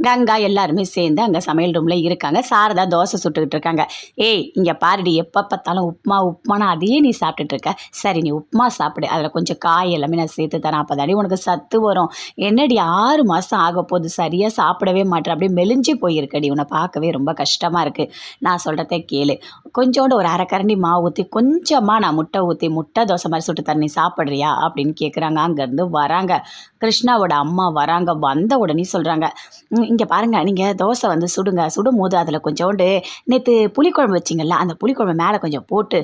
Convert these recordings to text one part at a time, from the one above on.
கங்கா எல்லாருமே சேர்ந்து அங்கே சமையல் ரூமில் இருக்காங்க. சாரதா தோசை சுட்டுக்கிட்டு இருக்காங்க. ஏய் இங்கே பாருடி, எப்போ பார்த்தாலும் உப்புமா உப்புமானா அதையே நீ சாப்பிட்டுட்டு இருக்க. சரி நீ உப்புமா சாப்பிடு, அதில் கொஞ்சம் காய் எல்லாமே நான் சேர்த்து தரேன், அப்போ தாடி உனக்கு சத்து வரும். என்னடி 6 மாதம் ஆக போகுது, சரியாக சாப்பிடவே மாட்டேன், அப்படியே மெலிஞ்சு போயிருக்கடி, உன்னை பார்க்கவே ரொம்ப கஷ்டமாக இருக்குது. நான் சொல்கிறத கேளு, கொஞ்சோண்டு ஒரு அரைக்கரண்டி மாவு ஊற்றி கொஞ்சமாக நான் முட்டை தோசை மாதிரி சுட்டு தரேன், நீ சாப்பிட்றியா அப்படின்னு கேட்குறாங்க. அங்கேருந்து வராங்க கிருஷ்ணாவோட அம்மா வராங்க. வந்த உடனே சொல்கிறாங்க, இங்கே பாருங்கள், நீங்கள் தோசை வந்து சுடும்போது அதில் கொஞ்சோண்டு நேற்று புளிக்குழம்பு வச்சிங்கள்ல, அந்த புளிக்குழம்பு மேலே கொஞ்சம் போட்டு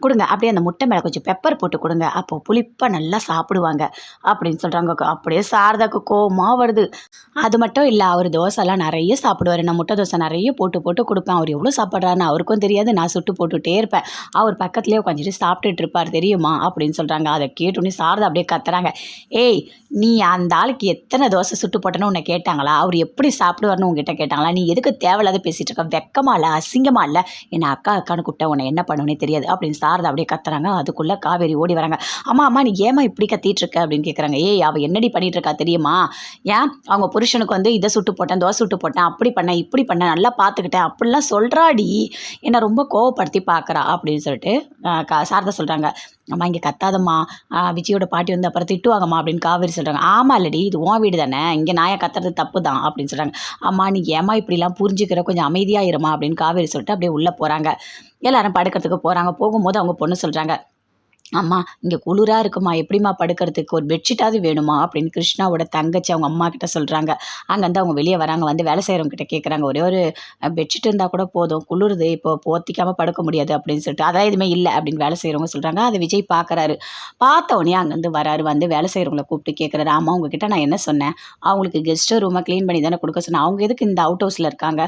கொடுங்க, அப்படியே அந்த முட்டை மேலே கொஞ்சம் பெப்பர் போட்டு கொடுங்க, அப்போது புளிப்பாக நல்லா சாப்பிடுவாங்க அப்படின்னு சொல்கிறாங்க. அப்படியே சாரதாக்கு கோவமாக வருது. அது மட்டும் இல்லை, அவர் தோசைலாம் நிறைய சாப்பிடுவார். நான் முட்டை தோசை நிறைய போட்டு கொடுப்பேன், அவர் எவ்வளோ சாப்பிட்றாருன்னு அவருக்கும் தெரியாது, நான் சுட்டு போட்டுகிட்டே இருப்பேன், அவர் பக்கத்துலேயே உட்காந்துட்டு சாப்பிட்டுட்டு இருப்பார் தெரியுமா அப்படின்னு சொல்கிறாங்க. அதை கேட்டோன்னே சாரதா அப்படியே கத்துறாங்க, ஏய் நீ அந்த ஆளுக்கு எத்தனை தோசை சுட்டு போட்டேன்னு உன்னை கேட்டாங்களா? அவர் எப்படி சாப்பிடுவார்னு உங்ககிட்ட கேட்டாங்களா? நீ எதுக்கு தேவையில்லாத பேசிகிட்டு இருக்க? வெக்கமா இல்லை, அசிங்கமா இல்லை? என்னை அக்கான்னு கூப்பிட்டா உன்னை என்ன பண்ணுவேனே தெரியாது அப்படின்னு சாரதா அப்படியே கத்துறாங்க. அதுக்குள்ளே காவேரி ஓடி வராங்க. அம்மா நீ ஏமா இப்படி கத்திட்டு இருக்க அப்படின்னு கேட்குறாங்க. ஏய் அவள் என்னடி பண்ணிட்டு இருக்கா தெரியுமா? ஏன் அவங்க புருஷனுக்கு வந்து இதை சுட்டு போட்டேன், தோசை சுட்டு போட்டேன், அப்படி பண்ணேன், இப்படி பண்ணேன், நல்லா பார்த்துக்கிட்டேன் அப்படிலாம் சொல்கிறாடி, என்னை ரொம்ப கோவப்படுத்தி பார்க்குறா அப்படின்னு சொல்லிட்டு சாரதா சொல்கிறாங்க. அம்மா இங்கே கத்தாதம்மா, விஜயோட பாட்டி வந்து அப்புறம் திட்டுவாங்கம்மா அப்படின்னு காவேரி சொல்கிறாங்க. ஆமாம் இல்லடி, இது உன் வீடு தானே, இங்கே நாயை கத்துறது தப்பு தான் அப்படின்னு சொல்கிறாங்க. அம்மா நீ ஏமா இப்படிலாம் புரிஞ்சுக்கிற, கொஞ்சம் அமைதியாக இருமா அப்படின்னு காவேரி சொல்லிட்டு அப்படியே உள்ளே போகிறாங்க. எல்லாரும் படுக்கிறதுக்கு போகிறாங்க. போகும்போது அவங்க பொண்ணு சொல்கிறாங்க, அம்மா இங்கே குளிராக இருக்குமா, எப்படிம்மா படுக்கிறதுக்கு ஒரு பெட்ஷீட்டாவது வேணுமா அப்படின்னு கிருஷ்ணாவோட தங்கச்சி அவங்க அம்மா கிட்ட சொல்கிறாங்க. அங்கேருந்து அவங்க வெளியே வராங்க. வந்து வேலை செய்கிறவங்க கிட்ட கேட்குறாங்க, ஒரே ஒரு பெட்ஷீட் இருந்தால் கூட போதும், குளிருது, இப்போ போத்திக்காமல் படுக்க முடியாது அப்படின்னு சொல்லிட்டு. அதான் எதுவுமே இல்லை அப்படின்னு வேலை செய்கிறவங்க சொல்கிறாங்க. அதை விஜய் பார்க்குறாரு. பார்த்த உடனே அங்கேருந்து வராரு. வந்து வேலை செய்கிறவங்கள கூப்பிட்டு கேட்குறாரு, ஆமாம் உங்ககிட்ட நான் என்ன சொன்னேன், அவங்களுக்கு கெஸ்ட் ரூமை க்ளீன் பண்ணி தானே கொடுக்க சொன்னேன், அவங்க எதுக்கு இந்த அவுட் ஹவுஸில் இருக்காங்க?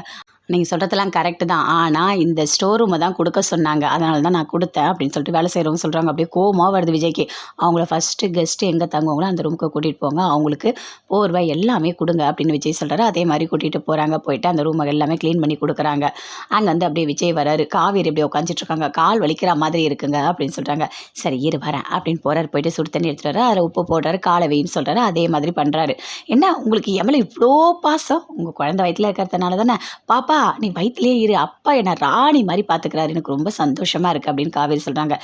நீங்கள் சொல்கிறதெல்லாம் கரெக்டு தான், ஆனால் இந்த ஸ்டோர் ரூமை தான் கொடுக்க சொன்னாங்க, அதனால தான் நான் கொடுத்தேன் அப்படின்னு சொல்லிட்டு வேலை செய்கிறவங்க சொல்கிறாங்க. அப்படியே கோவமாக வருது விஜய்க்கு. அவங்கள ஃபஸ்ட்டு கெஸ்ட்டு எங்கே தங்குவாங்களோ அந்த ரூமுக்கு கூட்டிகிட்டு போங்க, அவங்களுக்கு போர்வை எல்லாமே கொடுங்க அப்படின்னு விஜய் சொல்கிறாரு. அதே மாதிரி கூட்டிகிட்டு போகிறாங்க. போயிட்டு அந்த ரூமை எல்லாமே க்ளீன் பண்ணி கொடுக்குறாங்க. அங்கேருந்து அப்படியே விஜய் வராரு. காவேரி அப்படியே உட்காந்துட்டு இருக்காங்க. கால் வலிக்கிற மாதிரி இருக்குங்க அப்படின்னு சொல்கிறாங்க. சரி இரு வரேன் அப்படின்னு போகிறாரு. போயிட்டு சுடு தண்ணி எடுத்துகிட்டு வர, அதில் உப்பு போடுறாரு, காலை வெயின்னு சொல்கிறாரு. அதே மாதிரி பண்ணுறாரு. என்ன உங்களுக்கு எவ்வளோ இவ்வளோ பாசம், உங்கள் குழந்தை வயிற்றில் இருக்கிறதுனால தானே, பாப்பா நீ வயிற்றுலேயே இரு, அப்பா என்னை ராணி மாதிரி பார்த்துக்கிறாரு, எனக்கு ரொம்ப சந்தோஷமாக இருக்குது அப்படின்னு காவேரி சொல்கிறாங்க.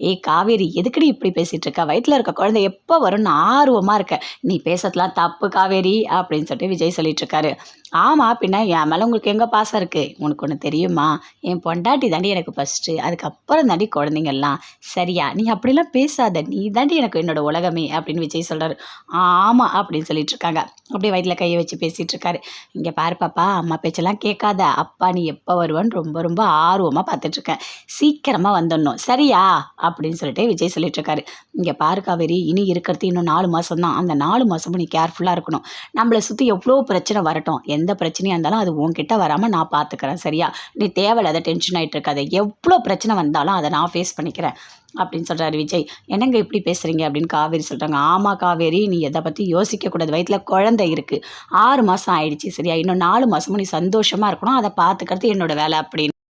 ஏய் காவேரி எதுக்குடி இப்படி பேசிகிட்டு இருக்கா, வயிற்றில் இருக்க குழந்தை எப்போ வரும்னு ஆர்வமாக இருக்க, நீ பேசுறதுலாம் தப்பு காவேரி அப்படின்னு சொல்லிட்டு விஜய் சொல்லிட்டு இருக்காரு. ஆமாம் பின்ன என் மேலே உங்களுக்கு எங்கே பாசம் இருக்குது, உனக்கு ஒன்று தெரியுமா, என் பொண்டாட்டி தாண்டி எனக்கு ஃபஸ்ட்டு, அதுக்கப்புறம் தாண்டி குழந்தைங்கள்லாம், சரியா? நீ அப்படிலாம் பேசாத, நீ தாண்டி எனக்கு என்னோட உலகமே அப்படின்னு விஜய் சொல்கிறாரு. ஆமாம் அப்படின்னு சொல்லிட்டு இருக்காங்க. அப்படியே வயிற்றில் கையை வச்சு பேசிகிட்டு இருக்காரு. இங்கே பாரு பாப்பா, அம்மா பேச்செல்லாம் கேட்காத, அப்பா நீ எப்போ வருவான்னு ரொம்ப ரொம்ப ஆர்வமாக பார்த்துட்ருக்கேன், சீக்கிரமாக வந்துடணும் சரியா அப்படின்னு சொல்லிட்டு விஜய் சொல்லிட்டு இருக்காரு. இங்கே பாரு காவேரி, இனி இருக்கிறது இன்னும் 4 மாதம் தான், அந்த 4 மாதமும் நீ கேர்ஃபுல்லாக இருக்கணும். நம்மளை சுற்றி எவ்வளோ பிரச்சனை வரட்டும், எந்த பிரச்சனையாக இருந்தாலும் அது உன்கிட்ட வராமல் நான் பார்த்துக்கிறேன் சரியா? நீ தேவையில்லாத டென்ஷன் ஆகிட்டு இருக்காது, எவ்வளோ பிரச்சனை வந்தாலும் அதை நான் ஃபேஸ் பண்ணிக்கிறேன் அப்படின்னு சொல்கிறாரு விஜய். என்னங்க இப்படி பேசுகிறீங்க அப்படின்னு காவேரி சொல்கிறாங்க. ஆமாம் காவேரி, நீ எதை பற்றி யோசிக்கக்கூடாது, வயிற்றில் குழந்தை இருக்குது, 6 மாதம் ஆயிடுச்சு சரியா, இன்னும் 4 மாதமும் நீ சந்தோஷமாக இருக்கணும், அதை பார்த்துக்கிறது என்னோட வேலை அப்படின்னு